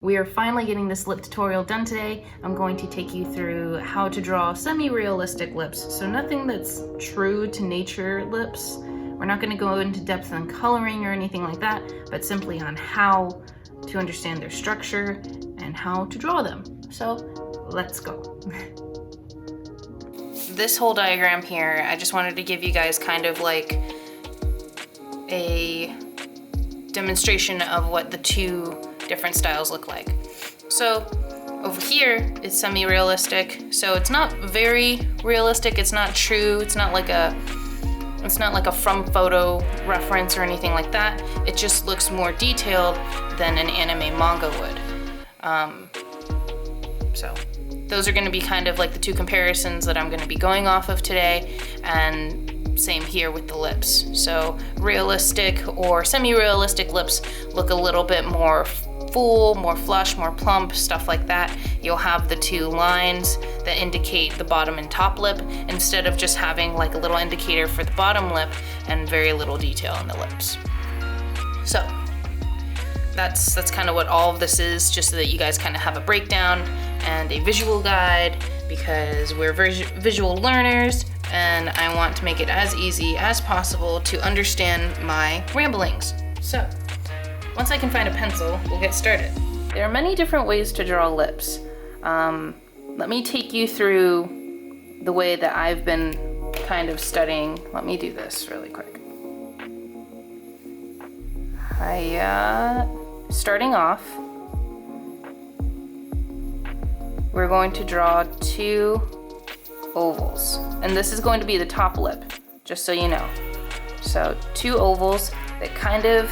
We are finally getting this lip tutorial done today. I'm going to take you through how to draw semi-realistic lips. So nothing that's true to nature lips. We're not going to go into depth on coloring or anything like that, but simply on how to understand their structure and how to draw them. So let's go. This whole diagram here, I just wanted to give you guys kind of like a demonstration of what the two different styles look like. So over here is semi-realistic. So it's not very realistic, it's not true, it's not like a from photo reference or anything like that. It just looks more detailed than an anime manga would. So those are gonna be kind of like the two comparisons that I'm gonna be going off of today, and same here with the lips. So realistic or semi-realistic lips look a little bit more full, more flush, more plump, stuff like that. You'll have the two lines that indicate the bottom and top lip instead of just having like a little indicator for the bottom lip and very little detail in the lips. So that's kind of what all of this is, just so that you guys kind of have a breakdown and a visual guide, because we're visual learners and I want to make it as easy as possible to understand my ramblings. So once I can find a pencil, we'll get started. There are many different ways to draw lips. Let me take you through the way that I've been kind of studying. Let me do this really quick. Starting off, we're going to draw two ovals. And this is going to be the top lip, just so you know. So two ovals that kind of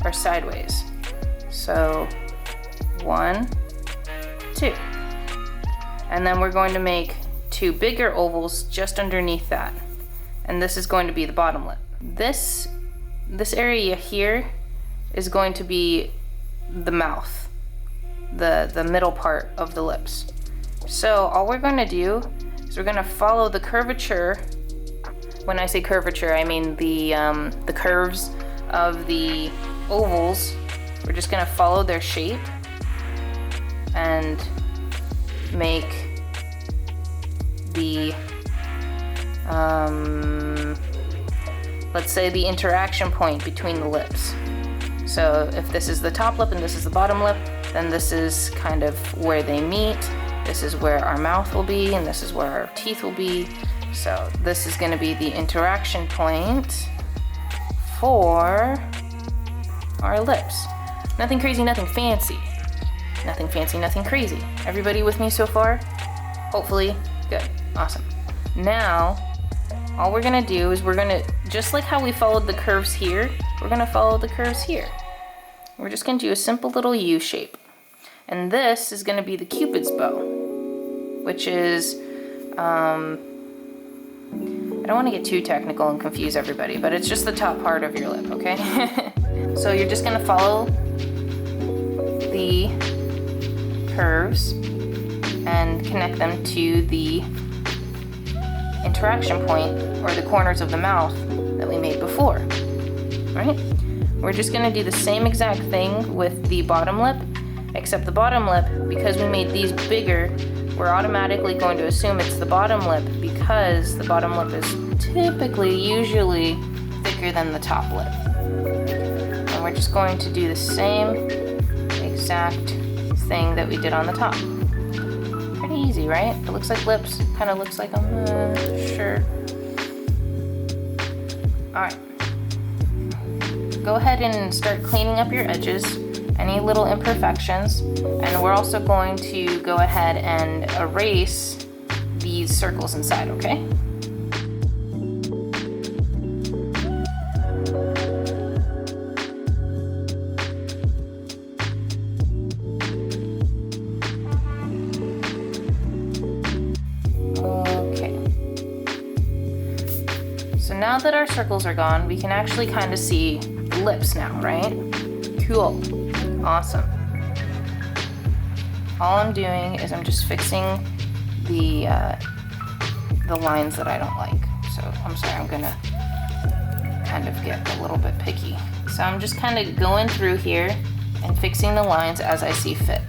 are sideways. So 1, 2. And then we're going to make two bigger ovals just underneath that. And this is going to be the bottom lip. This area here is going to be the mouth, the middle part of the lips. So all we're going to do is we're going to follow the curvature. When I say curvature, I mean the curves of the ovals. We're just going to follow their shape and make the let's say the interaction point between the lips. So if this is the top lip and this is the bottom lip, then this is kind of where they meet. This is where our mouth will be, and this is where our teeth will be. So this is going to be the interaction point for our lips. Nothing crazy, nothing fancy. Nothing fancy, nothing crazy. Everybody with me so far? Hopefully. Good. Awesome. Now, all we're gonna do is we're gonna, just like how we followed the curves here, we're gonna follow the curves here. We're just gonna do a simple little U shape. And this is gonna be the Cupid's bow, which is, I don't wanna get too technical and confuse everybody, but it's just the top part of your lip, okay? So you're just gonna follow the curves and connect them to the interaction point, or the corners of the mouth that we made before, right? We're just gonna do the same exact thing with the bottom lip, except the bottom lip, because we made these bigger, we're automatically going to assume it's the bottom lip because the bottom lip is usually thicker than the top lip. And we're just going to do the same exact thing that we did on the top. Pretty easy, right? It looks like lips, kind of looks like a shirt. All right. Go ahead and start cleaning up your edges, any little imperfections, and we're also going to go ahead and erase these circles inside, okay? So now that our circles are gone, we can actually kind of see the lips now, right? Cool. Awesome. All I'm doing is I'm just fixing the lines that I don't like. So I'm sorry, I'm gonna kind of get a little bit picky. So I'm just kind of going through here and fixing the lines as I see fit.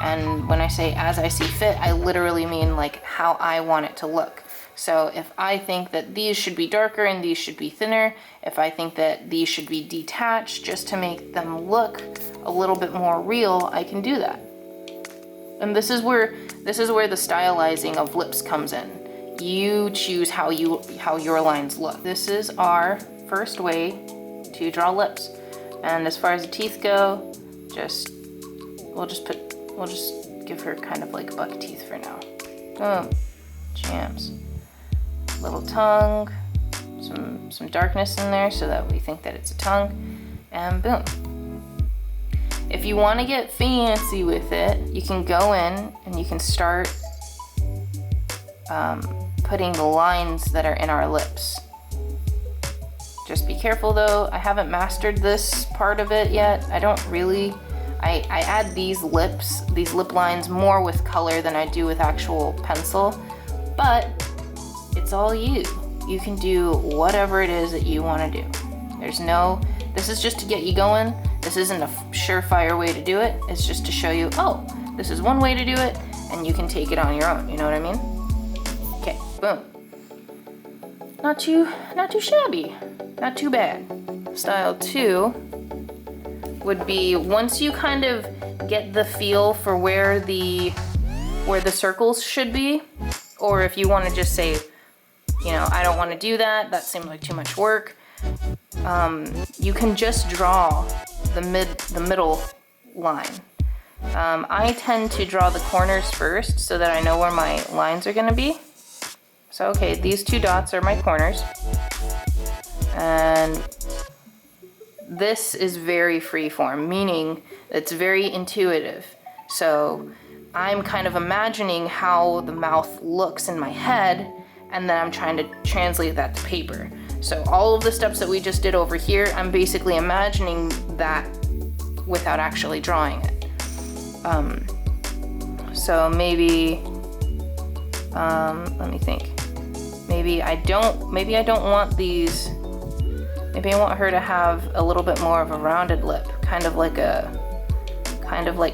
And when I say as I see fit, I literally mean like how I want it to look. So if I think that these should be darker and these should be thinner, if I think that these should be detached just to make them look a little bit more real, I can do that. And this is where the stylizing of lips comes in. You choose how your lines look. This is our first way to draw lips. And as far as the teeth go, we'll just give her kind of like buck teeth for now. Boom. Jams. Little tongue, some darkness in there so that we think that it's a tongue, and boom. If you want to get fancy with it, you can go in and you can start putting the lines that are in our lips. Just be careful though, I haven't mastered this part of it yet. I add these lip lines more with color than I do with actual pencil, but it's all you. You can do whatever it is that you want to do. This is just to get you going. This isn't a surefire way to do it. It's just to show you, oh, this is one way to do it, and you can take it on your own. You know what I mean? Okay, boom. Not too shabby. Not too bad. Style 2 would be once you kind of get the feel for where the circles should be, or if you want to just say, I don't want to do that, that seems like too much work, you can just draw the middle line. I tend to draw the corners first so that I know where my lines are going to be. So okay, these 2 dots are my corners, and this is very freeform, meaning it's very intuitive. So I'm kind of imagining how the mouth looks in my head, and then I'm trying to translate that to paper. So all of the steps that we just did over here, I'm basically imagining that without actually drawing it. So maybe, let me think. Maybe I don't want these. Maybe I want her to have a little bit more of a rounded lip, kind of like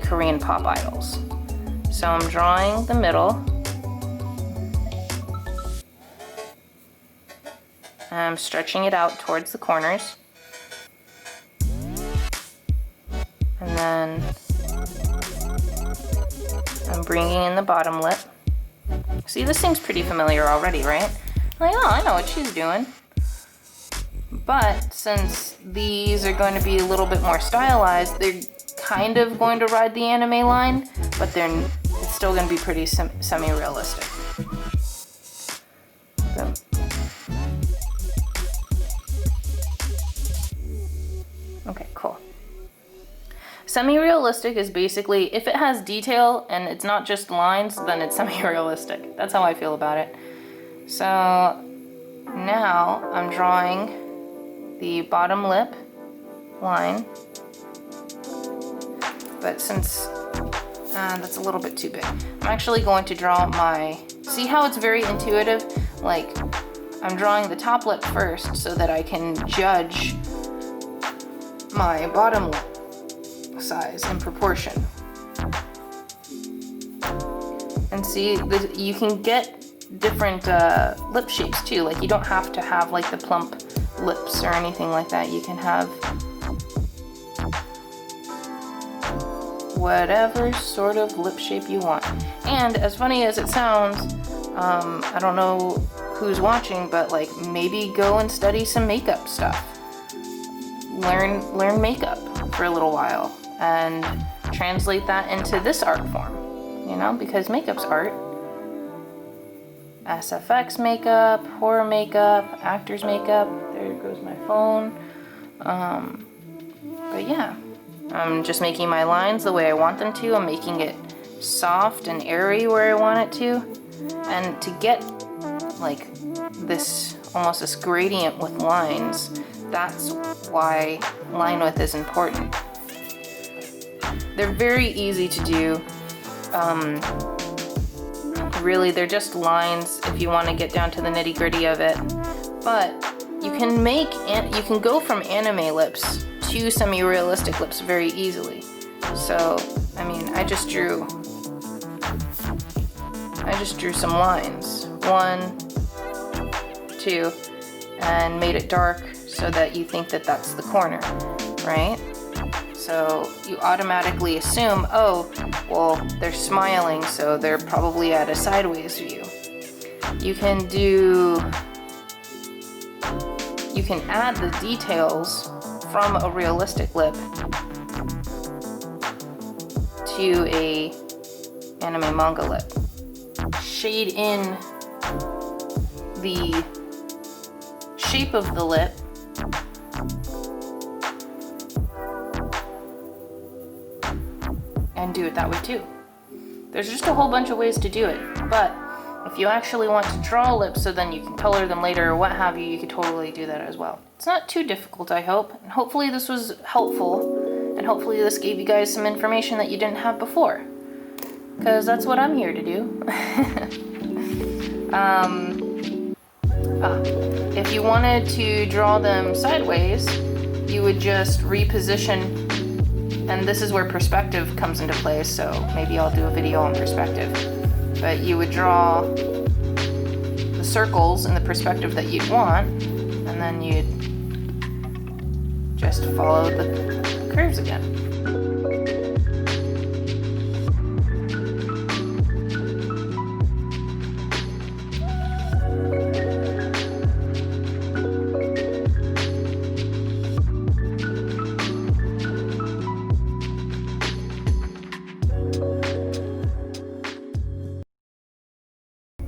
Korean pop idols. So I'm drawing the middle. I'm stretching it out towards the corners. And then I'm bringing in the bottom lip. See, this seems pretty familiar already, right? Like, oh, I know what she's doing. But since these are going to be a little bit more stylized, they're kind of going to ride the anime line, but it's still going to be pretty semi-realistic. Boom. Okay, cool. Semi-realistic is basically, if it has detail and it's not just lines, then it's semi-realistic. That's how I feel about it. So now I'm drawing the bottom lip line, but since that's a little bit too big, I'm actually going to draw see how it's very intuitive? Like, I'm drawing the top lip first so that I can judge my bottom lip size and proportion. And see, you can get different lip shapes too. Like, you don't have to have like the plump lips or anything like that. You can have whatever sort of lip shape you want. And as funny as it sounds, I don't know who's watching, but like, maybe go and study some makeup stuff. Learn makeup for a little while and translate that into this art form, because makeup's art. SFX makeup, horror makeup, actors makeup. There goes my phone. But yeah, I'm just making my lines the way I want them to. I'm making it soft and airy where I want it to. And to get like almost this gradient with lines, that's why line width is important. They're very easy to do. Really, they're just lines if you want to get down to the nitty-gritty of it. But you can go from anime lips to semi-realistic lips very easily. So, I mean, I just drew some lines. 1, 2, and made it dark so that you think that that's the corner, right? So you automatically assume, oh, well, they're smiling, so they're probably at a sideways view. You can add the details from a realistic lip to a anime manga lip. Shade in the shape of the lip and do it that way too. There's just a whole bunch of ways to do it, but if you actually want to draw lips so then you can color them later or what have you, you could totally do that as well. It's not too difficult, I hope, and hopefully this was helpful, and hopefully this gave you guys some information that you didn't have before, because that's what I'm here to do. If you wanted to draw them sideways, you would just reposition, and this is where perspective comes into play, so maybe I'll do a video on perspective. But you would draw the circles in the perspective that you'd want, and then you'd just follow the curves again.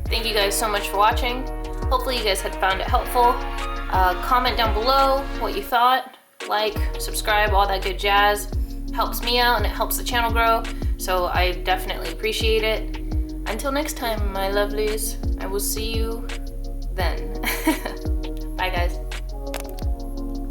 Thank you guys so much for watching. Hopefully you guys had found it helpful. Comment down below what you thought. Like, subscribe, all that good jazz. Helps me out and it helps the channel grow. So I definitely appreciate it. Until next time, my lovelies, I will see you then.